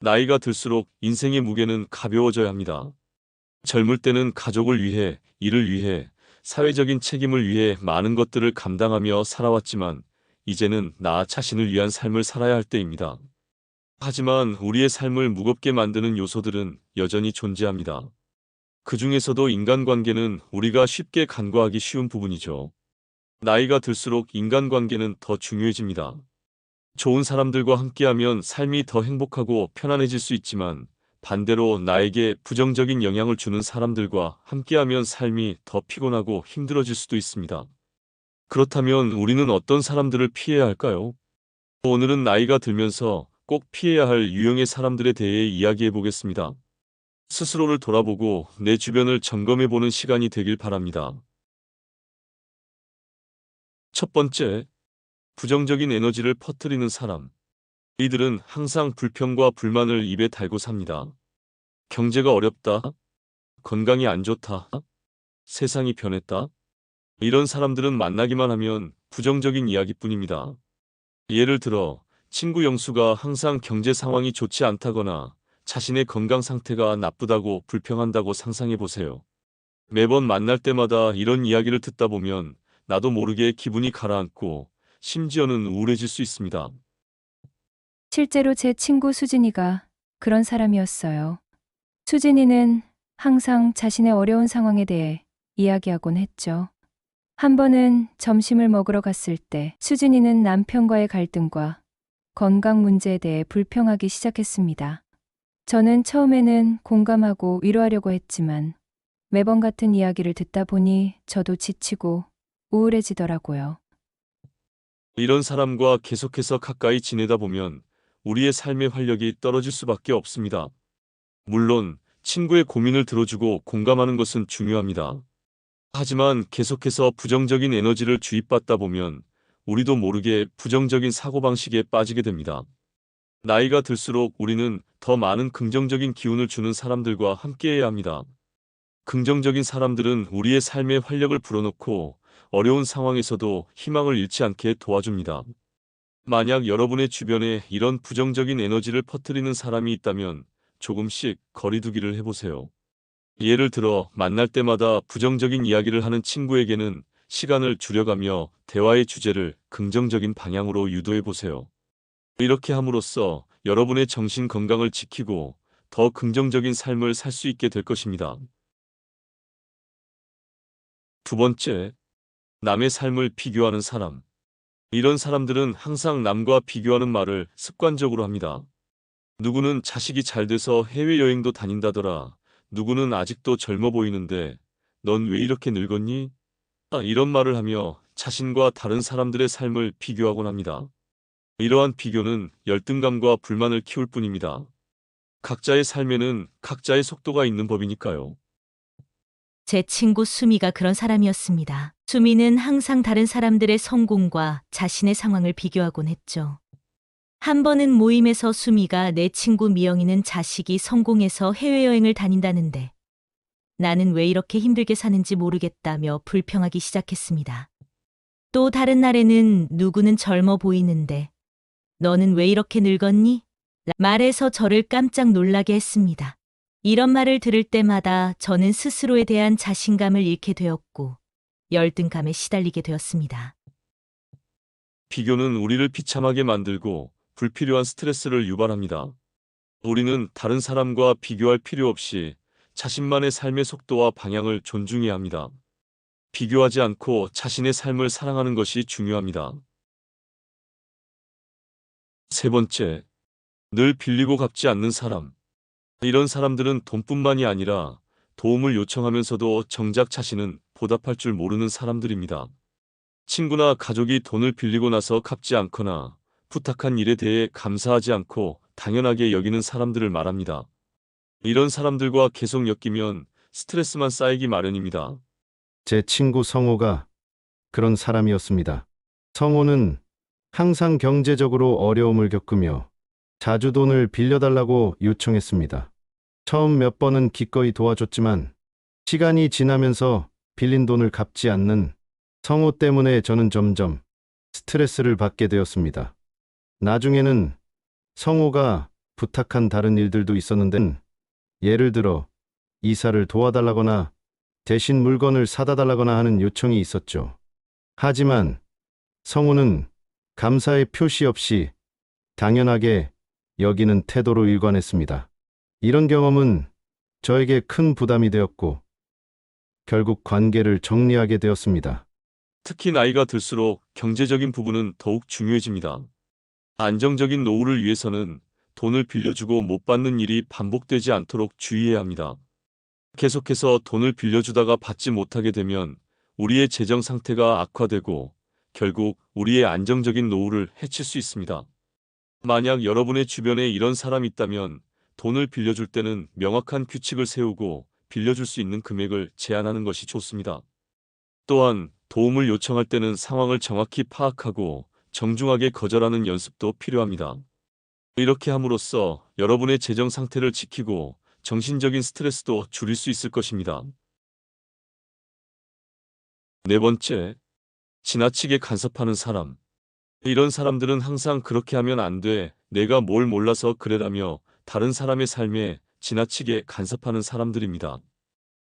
나이가 들수록 인생의 무게는 가벼워져야 합니다. 젊을 때는 가족을 위해, 일을 위해, 사회적인 책임을 위해 많은 것들을 감당하며 살아왔지만 이제는 나 자신을 위한 삶을 살아야 할 때입니다. 하지만 우리의 삶을 무겁게 만드는 요소들은 여전히 존재합니다. 그 중에서도 인간관계는 우리가 쉽게 간과하기 쉬운 부분이죠. 나이가 들수록 인간관계는 더 중요해집니다. 좋은 사람들과 함께하면 삶이 더 행복하고 편안해질 수 있지만 반대로 나에게 부정적인 영향을 주는 사람들과 함께하면 삶이 더 피곤하고 힘들어질 수도 있습니다. 그렇다면 우리는 어떤 사람들을 피해야 할까요? 오늘은 나이가 들면서 꼭 피해야 할 유형의 사람들에 대해 이야기해 보겠습니다. 스스로를 돌아보고 내 주변을 점검해 보는 시간이 되길 바랍니다. 첫 번째, 부정적인 에너지를 퍼뜨리는 사람. 이들은 항상 불평과 불만을 입에 달고 삽니다. 경제가 어렵다, 건강이 안 좋다, 세상이 변했다. 이런 사람들은 만나기만 하면 부정적인 이야기뿐입니다. 예를 들어, 친구 영수가 항상 경제 상황이 좋지 않다거나 자신의 건강 상태가 나쁘다고 불평한다고 상상해 보세요. 매번 만날 때마다 이런 이야기를 듣다 보면 나도 모르게 기분이 가라앉고 심지어는 우울해질 수 있습니다. 실제로 제 친구 수진이가 그런 사람이었어요. 수진이는 항상 자신의 어려운 상황에 대해 이야기하곤 했죠. 한 번은 점심을 먹으러 갔을 때 수진이는 남편과의 갈등과 건강 문제에 대해 불평하기 시작했습니다. 저는 처음에는 공감하고 위로하려고 했지만 매번 같은 이야기를 듣다 보니 저도 지치고 우울해지더라고요. 이런 사람과 계속해서 가까이 지내다 보면 우리의 삶의 활력이 떨어질 수밖에 없습니다. 물론 친구의 고민을 들어주고 공감하는 것은 중요합니다. 하지만 계속해서 부정적인 에너지를 주입받다 보면 우리도 모르게 부정적인 사고방식에 빠지게 됩니다. 나이가 들수록 우리는 더 많은 긍정적인 기운을 주는 사람들과 함께해야 합니다. 긍정적인 사람들은 우리의 삶에 활력을 불어넣고 어려운 상황에서도 희망을 잃지 않게 도와줍니다. 만약 여러분의 주변에 이런 부정적인 에너지를 퍼뜨리는 사람이 있다면 조금씩 거리두기를 해보세요. 예를 들어 만날 때마다 부정적인 이야기를 하는 친구에게는 시간을 줄여가며 대화의 주제를 긍정적인 방향으로 유도해보세요. 이렇게 함으로써 여러분의 정신 건강을 지키고 더 긍정적인 삶을 살 수 있게 될 것입니다. 두 번째, 남의 삶을 비교하는 사람. 이런 사람들은 항상 남과 비교하는 말을 습관적으로 합니다. 누구는 자식이 잘 돼서 해외여행도 다닌다더라. 누구는 아직도 젊어 보이는데 넌 왜 이렇게 늙었니? 이런 말을 하며 자신과 다른 사람들의 삶을 비교하곤 합니다. 이러한 비교는 열등감과 불만을 키울 뿐입니다. 각자의 삶에는 각자의 속도가 있는 법이니까요. 제 친구 수미가 그런 사람이었습니다. 수미는 항상 다른 사람들의 성공과 자신의 상황을 비교하곤 했죠. 한 번은 모임에서 수미가 내 친구 미영이는 자식이 성공해서 해외여행을 다닌다는데 나는 왜 이렇게 힘들게 사는지 모르겠다며 불평하기 시작했습니다. 또 다른 날에는 누구는 젊어 보이는데 너는 왜 이렇게 늙었니? 말해서 저를 깜짝 놀라게 했습니다. 이런 말을 들을 때마다 저는 스스로에 대한 자신감을 잃게 되었고 열등감에 시달리게 되었습니다. 비교는 우리를 비참하게 만들고 불필요한 스트레스를 유발합니다. 우리는 다른 사람과 비교할 필요 없이 자신만의 삶의 속도와 방향을 존중해야 합니다. 비교하지 않고 자신의 삶을 사랑하는 것이 중요합니다. 세 번째, 늘 빌리고 갚지 않는 사람. 이런 사람들은 돈뿐만이 아니라 도움을 요청하면서도 정작 자신은 보답할 줄 모르는 사람들입니다. 친구나 가족이 돈을 빌리고 나서 갚지 않거나 부탁한 일에 대해 감사하지 않고 당연하게 여기는 사람들을 말합니다. 이런 사람들과 계속 엮이면 스트레스만 쌓이기 마련입니다. 제 친구 성호가 그런 사람이었습니다. 성호는 항상 경제적으로 어려움을 겪으며 자주 돈을 빌려달라고 요청했습니다. 처음 몇 번은 기꺼이 도와줬지만 시간이 지나면서 빌린 돈을 갚지 않는 성호 때문에 저는 점점 스트레스를 받게 되었습니다. 나중에는 성호가 부탁한 다른 일들도 있었는데, 예를 들어 이사를 도와달라거나 대신 물건을 사다 달라거나 하는 요청이 있었죠. 하지만 성우는 감사의 표시 없이 당연하게 여기는 태도로 일관했습니다. 이런 경험은 저에게 큰 부담이 되었고 결국 관계를 정리하게 되었습니다. 특히 나이가 들수록 경제적인 부분은 더욱 중요해집니다. 안정적인 노후를 위해서는 돈을 빌려주고 못 받는 일이 반복되지 않도록 주의해야 합니다. 계속해서 돈을 빌려주다가 받지 못하게 되면 우리의 재정 상태가 악화되고 결국 우리의 안정적인 노후를 해칠 수 있습니다. 만약 여러분의 주변에 이런 사람이 있다면 돈을 빌려줄 때는 명확한 규칙을 세우고 빌려줄 수 있는 금액을 제한하는 것이 좋습니다. 또한 도움을 요청할 때는 상황을 정확히 파악하고 정중하게 거절하는 연습도 필요합니다. 이렇게 함으로써 여러분의 재정 상태를 지키고 정신적인 스트레스도 줄일 수 있을 것입니다. 네 번째, 지나치게 간섭하는 사람. 이런 사람들은 항상 그렇게 하면 안 돼, 내가 뭘 몰라서 그래라며 다른 사람의 삶에 지나치게 간섭하는 사람들입니다.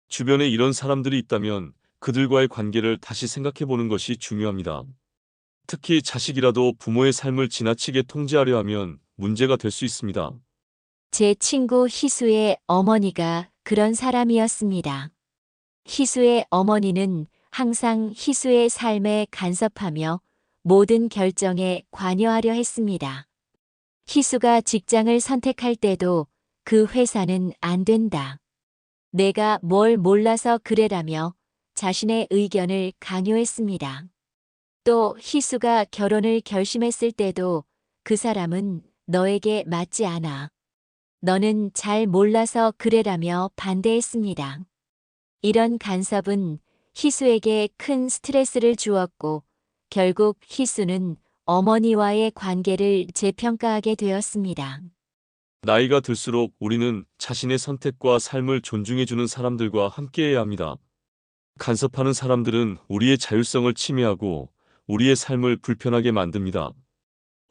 주변에 이런 사람들이 있다면 그들과의 관계를 다시 생각해 보는 것이 중요합니다. 특히 자식이라도 부모의 삶을 지나치게 통제하려 하면 문제가 될 수 있습니다. 제 친구 희수의 어머니가 그런 사람이었습니다. 희수의 어머니는 항상 희수의 삶에 간섭하며 모든 결정에 관여하려 했습니다. 희수가 직장을 선택할 때도 그 회사는 안 된다. 내가 뭘 몰라서 그래라며 자신의 의견을 강요했습니다. 또 희수가 결혼을 결심했을 때도 그 사람은 너에게 맞지 않아. 너는 잘 몰라서 그래라며 반대했습니다. 이런 간섭은 희수에게 큰 스트레스를 주었고 결국 희수는 어머니와의 관계를 재평가하게 되었습니다. 나이가 들수록 우리는 자신의 선택과 삶을 존중해주는 사람들과 함께해야 합니다. 간섭하는 사람들은 우리의 자율성을 침해하고 우리의 삶을 불편하게 만듭니다.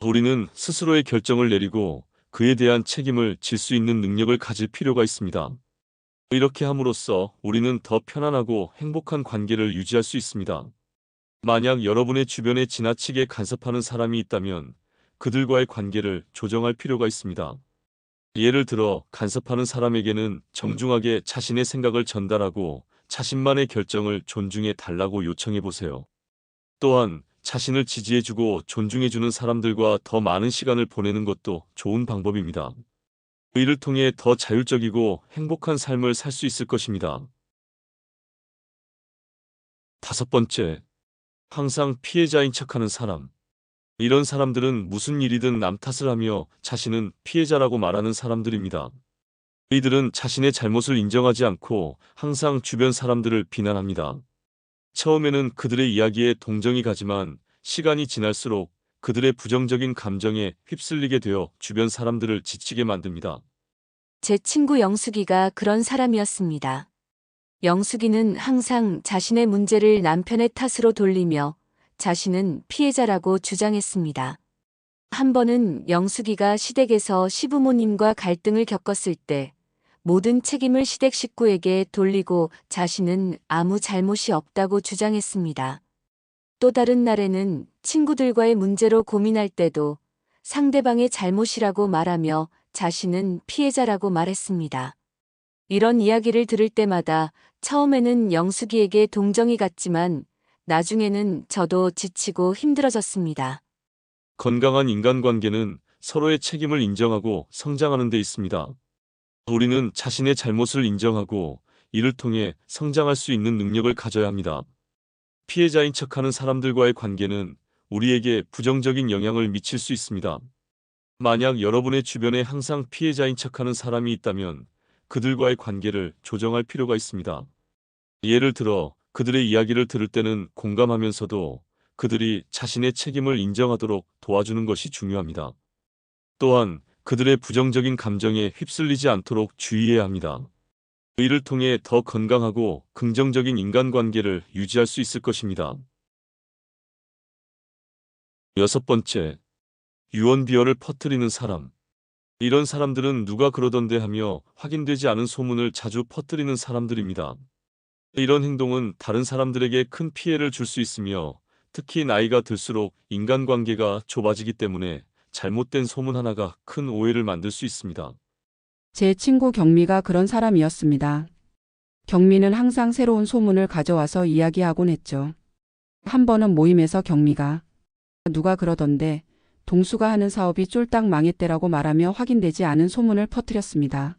우리는 스스로의 결정을 내리고 그에 대한 책임을 질 수 있는 능력을 가질 필요가 있습니다. 이렇게 함으로써 우리는 더 편안하고 행복한 관계를 유지할 수 있습니다. 만약 여러분의 주변에 지나치게 간섭하는 사람이 있다면 그들과의 관계를 조정할 필요가 있습니다. 예를 들어 간섭하는 사람에게는 정중하게 자신의 생각을 전달하고 자신만의 결정을 존중해 달라고 요청해 보세요. 또한 자신을 지지해주고 존중해주는 사람들과 더 많은 시간을 보내는 것도 좋은 방법입니다. 이를 통해 더 자율적이고 행복한 삶을 살 수 있을 것입니다. 다섯 번째, 항상 피해자인 척하는 사람. 이런 사람들은 무슨 일이든 남 탓을 하며 자신은 피해자라고 말하는 사람들입니다. 이들은 자신의 잘못을 인정하지 않고 항상 주변 사람들을 비난합니다. 처음에는 그들의 이야기에 동정이 가지만 시간이 지날수록 그들의 부정적인 감정에 휩쓸리게 되어 주변 사람들을 지치게 만듭니다. 제 친구 영숙이가 그런 사람이었습니다. 영숙이는 항상 자신의 문제를 남편의 탓으로 돌리며 자신은 피해자라고 주장했습니다. 한 번은 영숙이가 시댁에서 시부모님과 갈등을 겪었을 때 모든 책임을 시댁 식구에게 돌리고 자신은 아무 잘못이 없다고 주장했습니다. 또 다른 날에는 친구들과의 문제로 고민할 때도 상대방의 잘못이라고 말하며 자신은 피해자라고 말했습니다. 이런 이야기를 들을 때마다 처음에는 영숙이에게 동정이 갔지만 나중에는 저도 지치고 힘들어졌습니다. 건강한 인간관계는 서로의 책임을 인정하고 성장하는 데 있습니다. 우리는 자신의 잘못을 인정하고 이를 통해 성장할 수 있는 능력을 가져야 합니다. 피해자인 척하는 사람들과의 관계는 우리에게 부정적인 영향을 미칠 수 있습니다. 만약 여러분의 주변에 항상 피해자인 척하는 사람이 있다면 그들과의 관계를 조정할 필요가 있습니다. 예를 들어 그들의 이야기를 들을 때는 공감하면서도 그들이 자신의 책임을 인정하도록 도와주는 것이 중요합니다. 또한 그들의 부정적인 감정에 휩쓸리지 않도록 주의해야 합니다. 이를 통해 더 건강하고 긍정적인 인간관계를 유지할 수 있을 것입니다. 여섯 번째, 유언비어를 퍼뜨리는 사람. 이런 사람들은 누가 그러던데 하며 확인되지 않은 소문을 자주 퍼뜨리는 사람들입니다. 이런 행동은 다른 사람들에게 큰 피해를 줄 수 있으며 특히 나이가 들수록 인간관계가 좁아지기 때문에 잘못된 소문 하나가 큰 오해를 만들 수 있습니다. 제 친구 경미가 그런 사람이었습니다. 경미는 항상 새로운 소문을 가져와서 이야기하곤 했죠. 한 번은 모임에서 경미가 누가 그러던데 동수가 하는 사업이 쫄딱 망했대라고 말하며 확인되지 않은 소문을 퍼뜨렸습니다.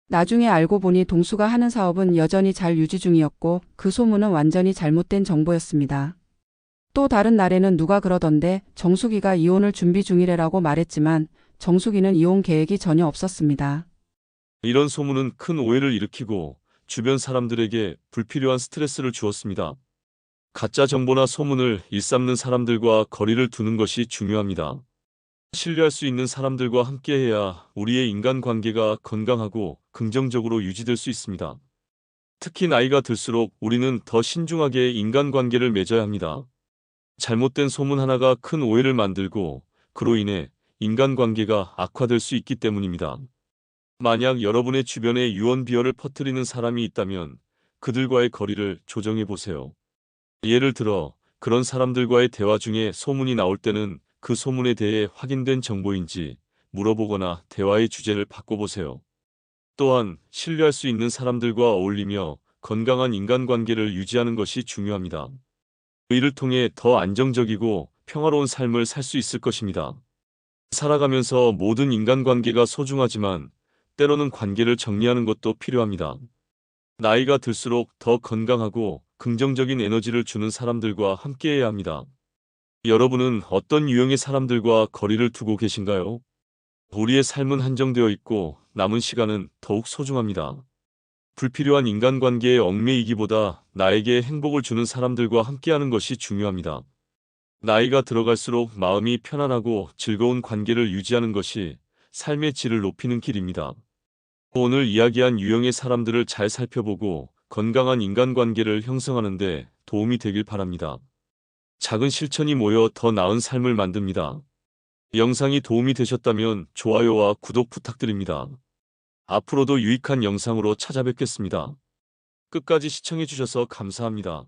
나중에 알고 보니 동수가 하는 사업은 여전히 잘 유지 중이었고 그 소문은 완전히 잘못된 정보였습니다. 또 다른 날에는 누가 그러던데 정숙이가 이혼을 준비 중이래라고 말했지만 정숙이는 이혼 계획이 전혀 없었습니다. 이런 소문은 큰 오해를 일으키고 주변 사람들에게 불필요한 스트레스를 주었습니다. 가짜 정보나 소문을 일삼는 사람들과 거리를 두는 것이 중요합니다. 신뢰할 수 있는 사람들과 함께해야 우리의 인간관계가 건강하고 긍정적으로 유지될 수 있습니다. 특히 나이가 들수록 우리는 더 신중하게 인간관계를 맺어야 합니다. 잘못된 소문 하나가 큰 오해를 만들고 그로 인해 인간관계가 악화될 수 있기 때문입니다. 만약 여러분의 주변에 유언비어를 퍼뜨리는 사람이 있다면 그들과의 거리를 조정해 보세요. 예를 들어 그런 사람들과의 대화 중에 소문이 나올 때는 그 소문에 대해 확인된 정보인지 물어보거나 대화의 주제를 바꿔보세요. 또한 신뢰할 수 있는 사람들과 어울리며 건강한 인간관계를 유지하는 것이 중요합니다. 이를 통해 더 안정적이고 평화로운 삶을 살 수 있을 것입니다. 살아가면서 모든 인간관계가 소중하지만 때로는 관계를 정리하는 것도 필요합니다. 나이가 들수록 더 건강하고 긍정적인 에너지를 주는 사람들과 함께해야 합니다. 여러분은 어떤 유형의 사람들과 거리를 두고 계신가요? 우리의 삶은 한정되어 있고 남은 시간은 더욱 소중합니다. 불필요한 인간관계에 얽매이기보다 나에게 행복을 주는 사람들과 함께하는 것이 중요합니다. 나이가 들어갈수록 마음이 편안하고 즐거운 관계를 유지하는 것이 삶의 질을 높이는 길입니다. 오늘 이야기한 유형의 사람들을 잘 살펴보고 건강한 인간관계를 형성하는 데 도움이 되길 바랍니다. 작은 실천이 모여 더 나은 삶을 만듭니다. 영상이 도움이 되셨다면 좋아요와 구독 부탁드립니다. 앞으로도 유익한 영상으로 찾아뵙겠습니다. 끝까지 시청해주셔서 감사합니다.